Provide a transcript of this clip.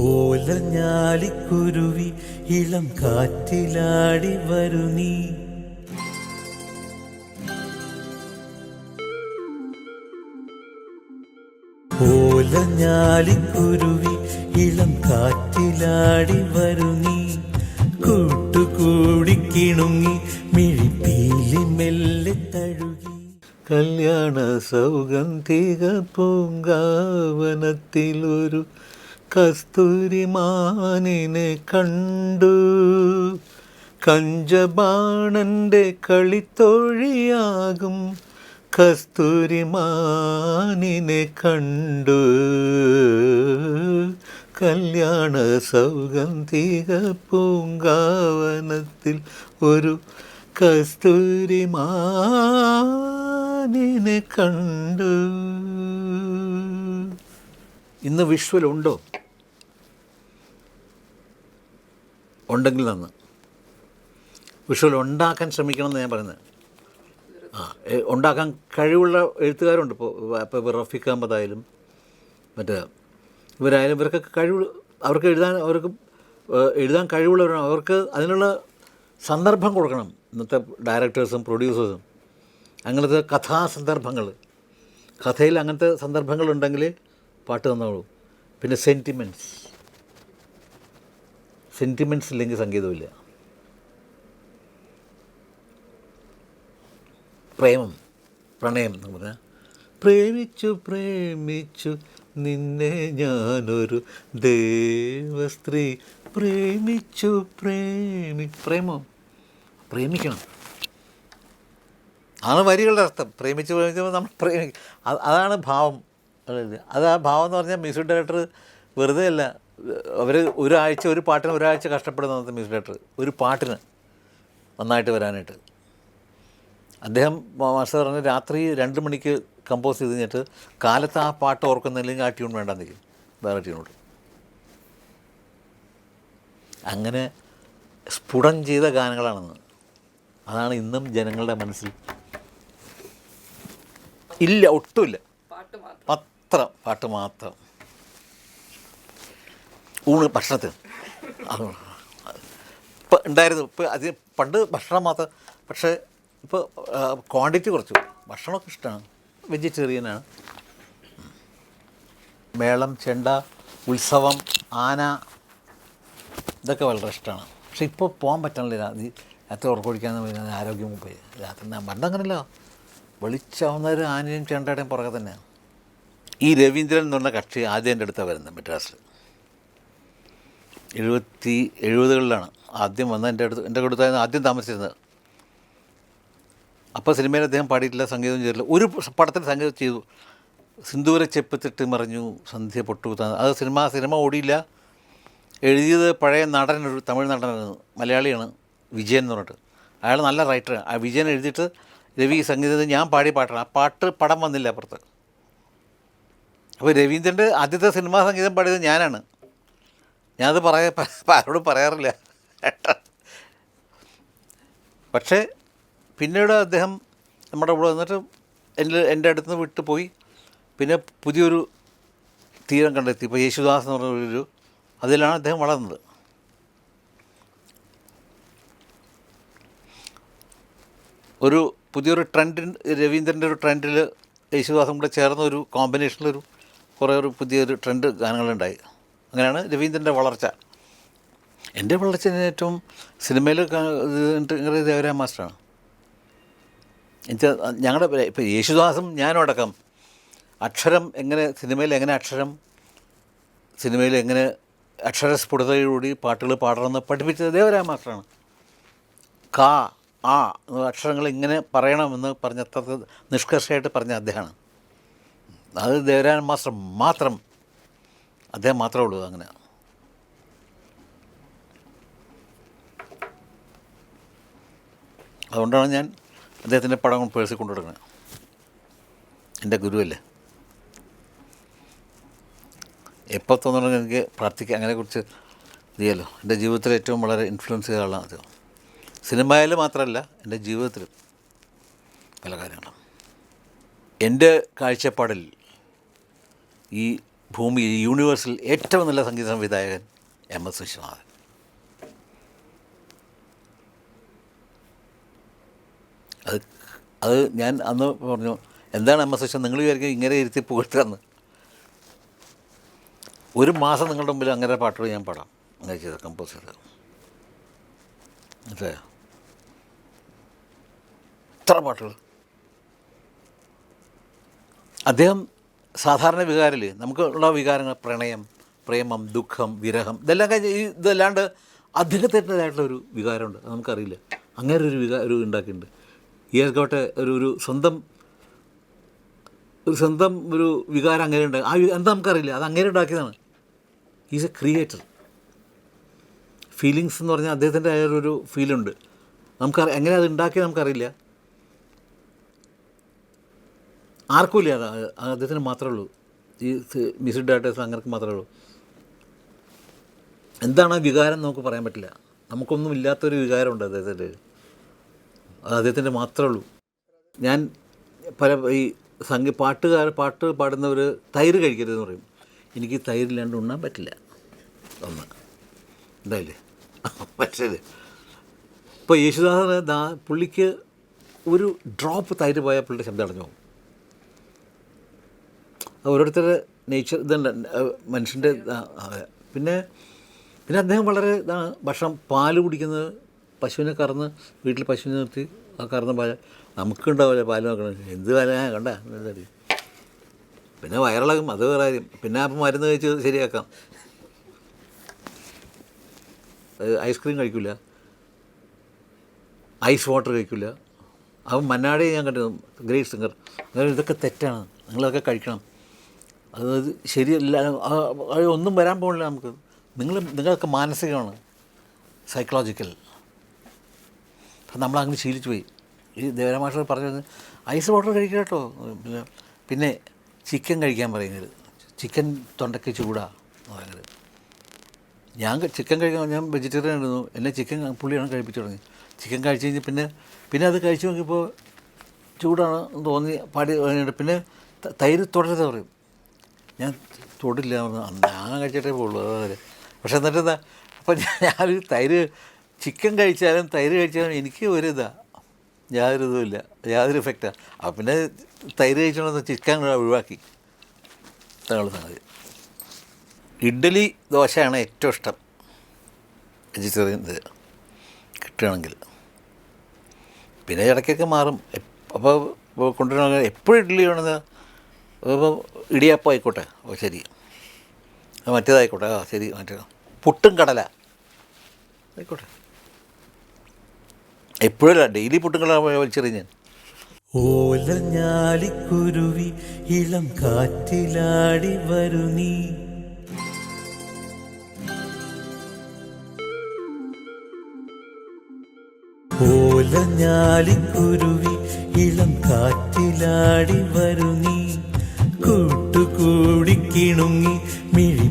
ഓലഞ്ഞാലിക്കുരുവി ഇളം കാറ്റിലാടി വരു നീ. ഓലഞ്ഞാലിക്കുരുവി ഇളം കാറ്റിലാടി വരു നീ. കൂട്ടുകൂടി കിണുങ്ങി മിഴിപ്പീലി മെല്ലെ തഴുകി. കല്യാണ സൗഗന്ധിക പൂങ്കാവനത്തിലൊരു കസ്തൂരിമാനിനെ കണ്ടു. കഞ്ചബാണന്റെ കളിത്തോഴിയാകും കസ്തൂരിമാനിനെ കണ്ടു. കല്യാണ സൗഗന്ധിക പൂങ്കാവനത്തിൽ ഒരു കസ്തൂരിമാനിനെ കണ്ടു. ഇന്ന് വിഷ്വൽ ഉണ്ടോ? ഉണ്ടെങ്കിൽ നന്ന്. വിഷ്വൽ ഉണ്ടാക്കാൻ ശ്രമിക്കണമെന്ന് ഞാൻ പറയുന്നത്. ഉണ്ടാക്കാൻ കഴിവുള്ള എഴുത്തുകാരുണ്ട്. ഇപ്പോൾ റഫീഖ് അഹമ്മദ് ആയാലും മറ്റേ ഇവരായാലും ഇവർക്കൊക്കെ അവർക്ക് എഴുതാൻ കഴിവുള്ളവരാണ്. അവർക്ക് അതിനുള്ള സന്ദർഭം കൊടുക്കണം. ഇന്നത്തെ ഡയറക്ടേഴ്സും പ്രൊഡ്യൂസേഴ്സും അങ്ങനത്തെ കഥാസന്ദർഭങ്ങൾ, കഥയിൽ അങ്ങനത്തെ സന്ദർഭങ്ങളുണ്ടെങ്കിൽ പാട്ട് തന്നോളൂ. പിന്നെ സെൻറ്റിമെൻറ്റ്സ് ഇല്ലെങ്കിൽ സംഗീതമില്ല. പ്രണയം എന്ന് പറഞ്ഞാൽ പ്രേമിച്ചു നിന്നെ ഞാനൊരു ദേവസ്ത്രീ പ്രേമിക്കണം. അതാണ് വരികളുടെ അർത്ഥം. പ്രേമിച്ചപ്പോൾ നമ്മൾ അതാണ് ഭാവം. അത് ആ ഭാവം എന്ന് പറഞ്ഞാൽ മ്യൂസിക് ഡയറക്ടർ വെറുതെ അല്ല. അവർ ഒരു പാട്ടിന് ഒരാഴ്ച കഷ്ടപ്പെടുന്ന മ്യൂസിക് ഡയറക്ടർ ഒരു പാട്ടിന് നന്നായിട്ട് വരാനായിട്ട്. അദ്ദേഹം മാസ്റ്റർ പറഞ്ഞ് രാത്രി 2 മണിക്ക് കമ്പോസ് ചെയ്ത് കഴിഞ്ഞിട്ട് കാലത്ത് ആ പാട്ട് ഓർക്കുന്നില്ലെങ്കിൽ ആ ട്യൂൺ വേണ്ടെന്നിരിക്കും, വേറെ ട്യൂണോട്. അങ്ങനെ സ്ഫുടം ചെയ്ത ഗാനങ്ങളാണെന്ന്. അതാണ് ഇന്നും ജനങ്ങളുടെ മനസ്സിൽ ഇല്ല, ഒട്ടുമില്ല. പാട്ട് മാത്രം. ഭക്ഷണത്തിന് ഇപ്പം ഉണ്ടായിരുന്നു. ഇപ്പം അതിന് പണ്ട് ഭക്ഷണം മാത്രം, പക്ഷേ ഇപ്പോൾ ക്വാണ്ടിറ്റി കുറച്ചു. ഭക്ഷണമൊക്കെ ഇഷ്ടമാണ്. വെജിറ്റേറിയനാണ്. മേളം, ചെണ്ട, ഉത്സവം, ആന, ഇതൊക്കെ വളരെ ഇഷ്ടമാണ്. പക്ഷെ ഇപ്പോൾ പോകാൻ പറ്റണില്ല. രാത്രി ഉറക്കൊഴിക്കാന്ന് പറയുന്നത് ആരോഗ്യം പോയി. രാത്രി പണ്ടങ്ങനല്ലോ, വെളിച്ചാവുന്നവർ ആനയും ചെണ്ടയുടെയും പുറകെ തന്നെയാണ്. ഈ രവീന്ദ്രൻ എന്ന് പറഞ്ഞ കക്ഷി ആദ്യം എൻ്റെ അടുത്താണ് വരുന്നത്. മദ്രാസിൽ 70-കളിലാണ് ആദ്യം വന്ന് എൻ്റെ അടുത്തായിരുന്നു ആദ്യം താമസിച്ചിരുന്നത്. അപ്പോൾ സിനിമയിൽ അദ്ദേഹം പാടിയിട്ടില്ല, സംഗീതം ചെയ്തിട്ടില്ല. ഒരു പടത്തിൽ സംഗീതം ചെയ്തു. സിന്ദൂര ചെപ്പത്തിട്ട് മറിഞ്ഞു സന്ധ്യ പൊട്ടുകുത്താൻ. അത് സിനിമ ഓടിയില്ല. എഴുതിയത് പഴയ നടനൊരു തമിഴ് നടനാണ്, മലയാളിയാണ്, വിജയൻ എന്ന് പറഞ്ഞിട്ട്. അയാൾ നല്ല റൈറ്ററാണ്. ആ വിജയൻ എഴുതിയിട്ട് രവി സംഗീതത്തിൽ ഞാൻ പാടിയ പാട്ടാണ്. ആ പാട്ട് പടം വന്നില്ല അപ്പുറത്ത്. അപ്പോൾ രവീന്ദ്രൻ്റെ ആദ്യത്തെ സിനിമാ സംഗീതം പാടിയത് ഞാനാണ്. ഞാനത് ആരോടും പറയാറില്ല. പക്ഷേ പിന്നീട് അദ്ദേഹം നമ്മുടെ ഇവിടെ വന്നിട്ട് എൻ്റെ അടുത്ത് നിന്ന് വിട്ടു പോയി. പിന്നെ പുതിയൊരു തീരം കണ്ടെത്തി. ഇപ്പോൾ യേശുദാസ് എന്ന് പറഞ്ഞൊരു അതിലാണ് അദ്ദേഹം വളർന്നത്. ഒരു പുതിയൊരു ട്രെൻഡ്, രവീന്ദ്രൻ്റെ ഒരു ട്രെൻഡിൽ യേശുദാസും കൂടെ ചേർന്ന ഒരു കോമ്പിനേഷനിലൊരു പുതിയൊരു ട്രെൻഡ് ഗാനങ്ങളുണ്ടായി. അങ്ങനെയാണ് രവീന്ദ്രൻ്റെ വളർച്ച. എൻ്റെ വളർച്ചന് ഏറ്റവും സിനിമയിൽ ദേവരാജ മാസ്റ്ററാണ്. ഞങ്ങളുടെ ഇപ്പോൾ യേശുദാസും ഞാനും അടക്കം സിനിമയിൽ എങ്ങനെ അക്ഷരസ്ഫുടതയോടുകൂടി പാട്ടുകൾ പാടണമെന്ന് പഠിപ്പിച്ചത് ദേവരാജ മാസ്റ്ററാണ്. അക്ഷരങ്ങൾ ഇങ്ങനെ പറയണമെന്ന് പറഞ്ഞ അത്ര നിഷ്കർഷമായിട്ട് പറഞ്ഞ അദ്ദേഹമാണ്. അത് ദേവരാജ മാസ്റ്റർ മാത്രം, അദ്ദേഹം മാത്രമേ ഉള്ളൂ അങ്ങനെ. അതുകൊണ്ടാണ് ഞാൻ അദ്ദേഹത്തിൻ്റെ പടം പേഴ്സിൽ കൊണ്ടു കൊടുക്കുന്നത്. എൻ്റെ ഗുരുവല്ലേ. എപ്പോൾ തോന്നണമെങ്കിൽ എനിക്ക് പ്രാർത്ഥിക്കാം. അങ്ങനെക്കുറിച്ച് ചെയ്യാമല്ലോ. എൻ്റെ ജീവിതത്തിൽ ഏറ്റവും വളരെ ഇൻഫ്ലുവൻസ് ചെയ്ത ആളാണ് അദ്ദേഹം. സിനിമയിൽ മാത്രമല്ല, എൻ്റെ ജീവിതത്തിലും പല കാര്യങ്ങളും. എൻ്റെ കാഴ്ചപ്പാടിൽ ഈ ഭൂമിയിൽ യൂണിവേഴ്സിൽ ഏറ്റവും നല്ല സംഗീത സംവിധായകൻ MS വിശ്വനാഥൻ. അത് ഞാൻ അന്ന് പറഞ്ഞു, എന്താണ് MS വിശ്വനാഥൻ, നിങ്ങൾ വിചാരിക്കും ഇങ്ങനെ ഇരുത്തി പുകഴ്ത്തുകയെന്ന്. ഒരു മാസം നിങ്ങളുടെ മുമ്പിൽ അങ്ങനെ പാട്ടുകൾ ഞാൻ പാടാം, അങ്ങനെ ചെയ്ത കമ്പോസ് ചെയ്തത്. മനസ്സിലായോ? ഇത്ര പാട്ടുകൾ. അദ്ദേഹം സാധാരണ വികാരമില്ലേ, നമുക്ക് ഉള്ള വികാരങ്ങൾ പ്രണയം, പ്രേമം, ദുഃഖം, വിരഹം, ഇതെല്ലാം കഴിഞ്ഞ് ഇതല്ലാണ്ട് അദ്ദേഹത്തിൻ്റെതായിട്ടുള്ളൊരു വികാരമുണ്ട്, അത് നമുക്കറിയില്ല. അങ്ങനെ ഒരു ഉണ്ടാക്കിയിട്ടുണ്ട്. ഈ ആയിക്കോട്ടെ ഒരു സ്വന്തം ഒരു വികാരം അങ്ങനെ ഉണ്ട്. എന്താ നമുക്കറിയില്ല, അത് അങ്ങനെ ഉണ്ടാക്കിയതാണ്. Is A creator. ഫീലിങ്സ് എന്ന് പറഞ്ഞാൽ അദ്ദേഹത്തിൻ്റെ ഒരു ഫീലുണ്ട്. എങ്ങനെ അത് ഉണ്ടാക്കിയത് നമുക്കറിയില്ല, ആർക്കുമില്ല. അദ്ദേഹത്തിന് മാത്രമേ ഉള്ളൂ. ഈ മ്യൂസിക് ഡയറക്ടേഴ്സ് അങ്ങനെ മാത്രമേ ഉള്ളൂ. എന്താണ് വികാരം നമുക്ക് പറയാൻ പറ്റില്ല. നമുക്കൊന്നും ഇല്ലാത്തൊരു വികാരമുണ്ട് അദ്ദേഹത്തിൻ്റെ, അത് അദ്ദേഹത്തിൻ്റെ മാത്രമേ ഉള്ളൂ. ഞാൻ ഈ പാട്ട് പാടുന്നവർ തൈര് കഴിക്കരുതെന്ന് പറയും. എനിക്ക് തൈരില്ലാണ്ട് ഉണ്ണാൻ പറ്റില്ല. ഒന്ന് എന്തായാലേ പക്ഷേ ഇപ്പോൾ യേശുദാസിന് പുള്ളിക്ക് ഒരു ഡ്രോപ്പ് തൈര് പോയാൽ പുള്ളിയുടെ ശബ്ദം അടഞ്ഞു പോകും. ഓരോരുത്തരുടെ നേച്ചർ ഇതുണ്ട്, മനുഷ്യൻ്റെ. പിന്നെ അദ്ദേഹം വളരെ ഭക്ഷണം, പാല് കുടിക്കുന്നത്, പശുവിനെ കറന്ന് വീട്ടിൽ പശുവിനെ നിർത്തി ആ കറന്ന പാല് നമുക്കുണ്ടാവില്ല. പാല് നോക്കണം, എന്ത് പാല കണ്ട. പിന്നെ വയറിളകും, അത് വേറെ കാര്യം. പിന്നെ അപ്പം മരുന്ന് കഴിച്ച് ശരിയാക്കാം. ഐസ്ക്രീം കഴിക്കില്ല, ഐസ് വാട്ടർ കഴിക്കില്ല. അപ്പം മന്നാടെ ഞാൻ കണ്ടിരുന്നു, ഗ്രേറ്റ് സിംഗർ. ഇതൊക്കെ തെറ്റാണ്, നിങ്ങളതൊക്കെ കഴിക്കണം, അത് ശരിയല്ല, ഒന്നും വരാൻ പോകില്ല നമുക്ക്. നിങ്ങളൊക്കെ മാനസികമാണ്, സൈക്കോളജിക്കൽ. അപ്പം നമ്മളങ്ങനെ ശീലിച്ചു പോയി. ഈ ദേവരാമാഷ പറഞ്ഞു, ഐസ് വാട്ടർ കഴിക്കുക കേട്ടോ. പിന്നെ ചിക്കൻ കഴിക്കാൻ പറയുന്നത്, ചിക്കൻ തൊണ്ടയ്ക്ക് ചൂടാ പറയുന്നത്. ഞാൻ ചിക്കൻ കഴിക്കാൻ, ഞാൻ വെജിറ്റേറിയൻ ആയിരുന്നു, എന്നെ ചിക്കൻ പുള്ളിയാണ് കഴിപ്പിച്ചു തുടങ്ങി. ചിക്കൻ കഴിച്ച് കഴിഞ്ഞ് പിന്നെ അത് കഴിച്ച് നോക്കിയപ്പോൾ ചൂടാണ് തോന്നി കഴിഞ്ഞിട്ട് പിന്നെ തൈര് തുടരുത് പറയും. ഞാൻ തൊടില്ല, ഞാൻ കഴിച്ചിട്ടേ പോകുള്ളൂ. അതെ. പക്ഷെ എന്നിട്ട് എന്താ, അപ്പം ഞാനൊരു ചിക്കൻ കഴിച്ചാലും തൈര് കഴിച്ചാലും എനിക്ക് യാതൊരു ഇതുമില്ല, യാതൊരു ഇഫക്റ്റാണ്. അപ്പം പിന്നെ തൈര് കഴിച്ചോണ്ട് ചിക്കൻ ഒഴിവാക്കി. അതാണ് സംഗതി. ഇഡ്ഡലി ദോശയാണ് ഏറ്റവും ഇഷ്ടം വെജിറ്റേറിയൻ ഇത് കിട്ടുകയാണെങ്കിൽ. പിന്നെ ഇടയ്ക്കൊക്കെ മാറും. അപ്പോൾ കൊണ്ടുവരുന്ന എപ്പോഴും ഇഡ്ഡലി വേണമെന്ന്, ഇപ്പോൾ ഇടിയപ്പം ആയിക്കോട്ടെ, ഓ ശരി, മറ്റേതായിക്കോട്ടെ, ശരി, മറ്റേ പുട്ടും കടല ആയിക്കോട്ടെ. എപ്പോഴല്ല, ഡെയിലി പുട്ടും കടല വലിച്ചെറിയും ഞാൻ. ഓലഞ്ഞാലിക്കുരുവി ഇളം കാറ്റിലാടി വരു നീ, ഓലഞ്ഞാലിക്കുരുവി ഇളം കാറ്റിലാടി വരു നീ, കൂട്ടുകൂടി കിണുങ്ങി മിഴി